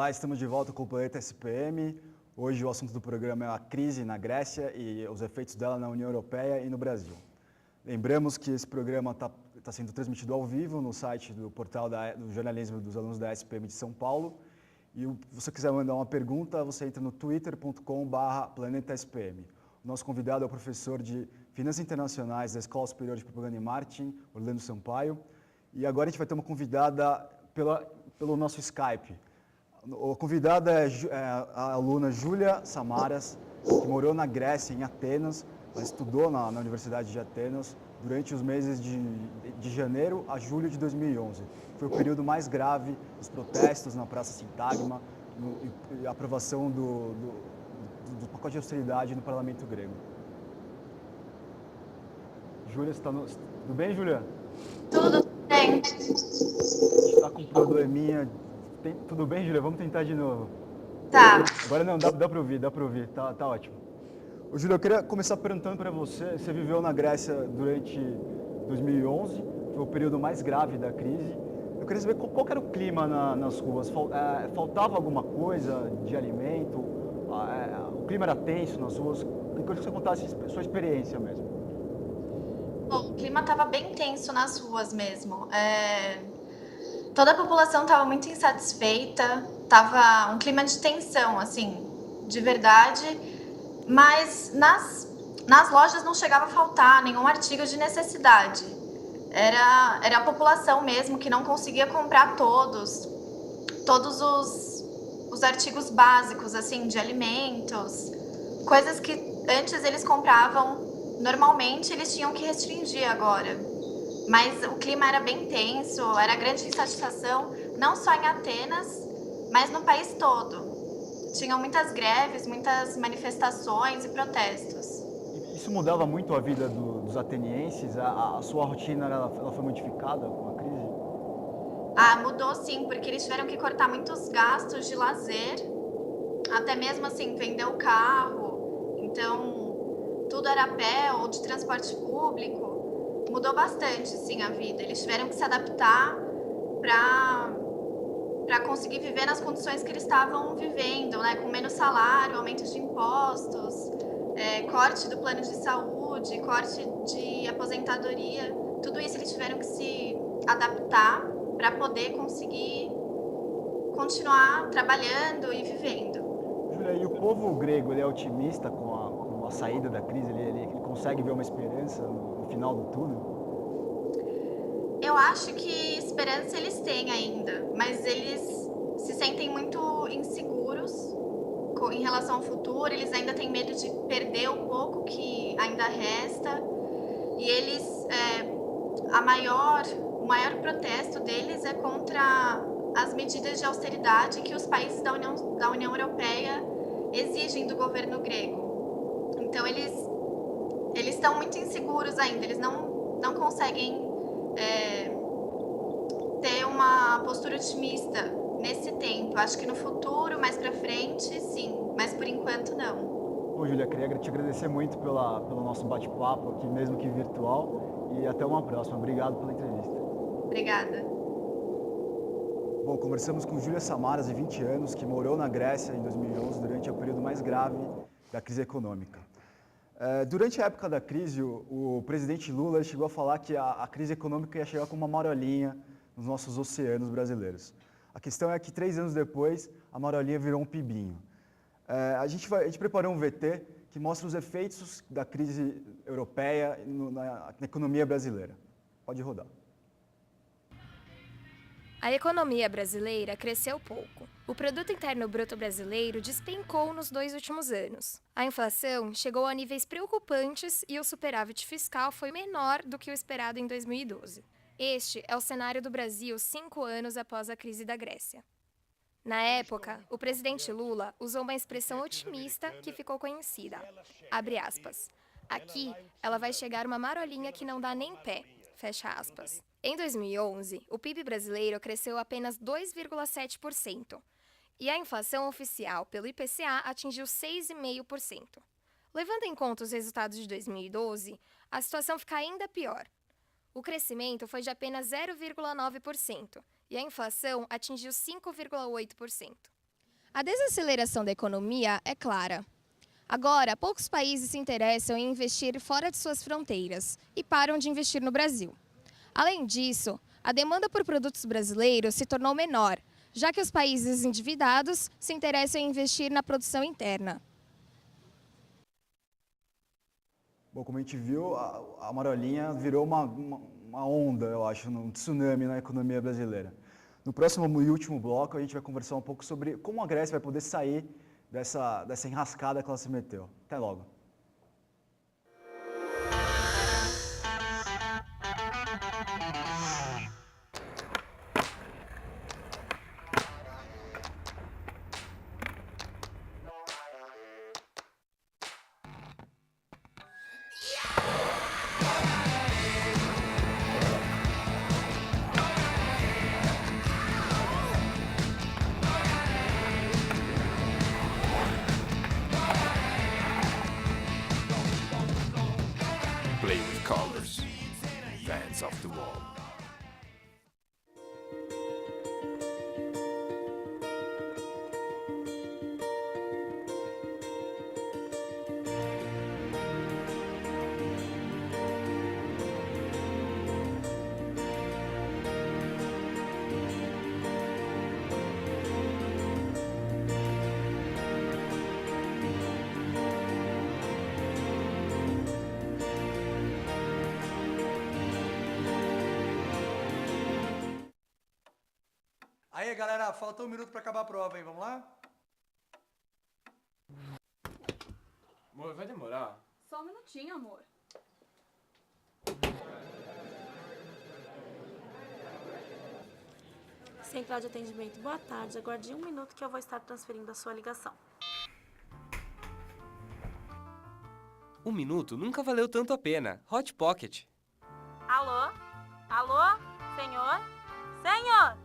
Olá, estamos de volta com o Planeta SPM. Hoje o assunto do programa é a crise na Grécia e os efeitos dela na União Europeia e no Brasil. Lembramos que esse programa está sendo transmitido ao vivo no site do portal do jornalismo dos alunos da SPM de São Paulo. E se você quiser mandar uma pergunta, você entra no twitter.com/planetaspm. O nosso convidado é o professor de Finanças Internacionais da Escola Superior de Propaganda e Marketing, Orlando Sampaio. E agora a gente vai ter uma convidada pelo nosso Skype. A convidada é a aluna Júlia Samaras, que morou na Grécia, em Atenas. Ela estudou na Universidade de Atenas durante os meses de janeiro a julho de 2011. Foi o período mais grave dos protestos na Praça Sintagma e a aprovação do pacote de austeridade no parlamento grego. Júlia, tudo bem, Júlia? Tudo bem. A gente está com um probleminha. Tudo bem, Júlia? Vamos tentar de novo. Tá. Agora não, dá para ouvir, tá ótimo. Ô, Júlia, eu queria começar perguntando para você, você viveu na Grécia durante 2011, foi o período mais grave da crise. Eu queria saber qual era o clima nas ruas, faltava alguma coisa de alimento, o clima era tenso nas ruas, eu queria que você contasse a sua experiência mesmo. Bom, o clima estava bem tenso nas ruas mesmo. Toda a população estava muito insatisfeita, tava um clima de tensão, assim, de verdade. Mas nas lojas não chegava a faltar nenhum artigo de necessidade. Era a população mesmo que não conseguia comprar todos os artigos básicos, assim, de alimentos, coisas que antes eles compravam normalmente, eles tinham que restringir agora. Mas o clima era bem tenso, era grande insatisfação, não só em Atenas, mas no país todo. Tinham muitas greves, muitas manifestações e protestos. Isso mudava muito a vida dos atenienses? A sua rotina ela foi modificada com a crise? Mudou sim, porque eles tiveram que cortar muitos gastos de lazer, até mesmo assim, vender o carro. Então, tudo era a pé ou de transporte público. Mudou bastante, sim, a vida. Eles tiveram que se adaptar para conseguir viver nas condições que eles estavam vivendo, né? Com menos salário, aumento de impostos, corte do plano de saúde, corte de aposentadoria. Tudo isso eles tiveram que se adaptar para poder conseguir continuar trabalhando e vivendo. Júlia, e o povo grego, ele é otimista com a saída da crise? Ele consegue ver uma esperança no final do túnel? Eu acho que esperança eles têm ainda, mas eles se sentem muito inseguros em relação ao futuro, eles ainda têm medo de perder o pouco que ainda resta, e eles, o maior protesto deles é contra as medidas de austeridade que os países da União Europeia exigem do governo grego. Então eles estão muito inseguros ainda, eles não conseguem ter uma postura otimista nesse tempo. Acho que no futuro, mais pra frente, sim, mas por enquanto não. Bom, Júlia, queria te agradecer muito pelo nosso bate-papo aqui, mesmo que virtual, e até uma próxima. Obrigado pela entrevista. Obrigada. Bom, conversamos com Júlia Samaras, de 20 anos, que morou na Grécia em 2011, durante o período mais grave da crise econômica. Durante a época da crise, o presidente Lula chegou a falar que a crise econômica ia chegar com uma marolinha nos nossos oceanos brasileiros. A questão é que 3 anos depois, a marolinha virou um pibinho. A gente preparou um VT que mostra os efeitos da crise europeia na economia brasileira. Pode rodar. A economia brasileira cresceu pouco. O Produto Interno Bruto brasileiro despencou nos 2 últimos anos. A inflação chegou a níveis preocupantes e o superávit fiscal foi menor do que o esperado em 2012. Este é o cenário do Brasil 5 anos após a crise da Grécia. Na época, o presidente Lula usou uma expressão otimista que ficou conhecida. Abre aspas. Aqui, ela vai chegar uma marolinha que não dá nem pé. Fecha aspas. Em 2011, o PIB brasileiro cresceu apenas 2,7%. E a inflação oficial pelo IPCA atingiu 6,5%. Levando em conta os resultados de 2012, a situação fica ainda pior. O crescimento foi de apenas 0,9% e a inflação atingiu 5,8%. A desaceleração da economia é clara. Agora, poucos países se interessam em investir fora de suas fronteiras e param de investir no Brasil. Além disso, a demanda por produtos brasileiros se tornou menor, já que os países endividados se interessam em investir na produção interna. Bom, como a gente viu, a marolinha virou uma onda, eu acho, um tsunami na economia brasileira. No próximo e último bloco, a gente vai conversar um pouco sobre como a Grécia vai poder sair dessa enrascada que ela se meteu. Até logo. Play with colors. Fans of the wall. Aí, galera, falta um minuto para acabar a prova, hein? Vamos lá? Amor, vai demorar. Só um minutinho, amor. Central de atendimento, boa tarde. Aguarde um minuto que eu vou estar transferindo a sua ligação. Um minuto nunca valeu tanto a pena. Hot Pocket. Alô? Alô? Senhor? Senhor?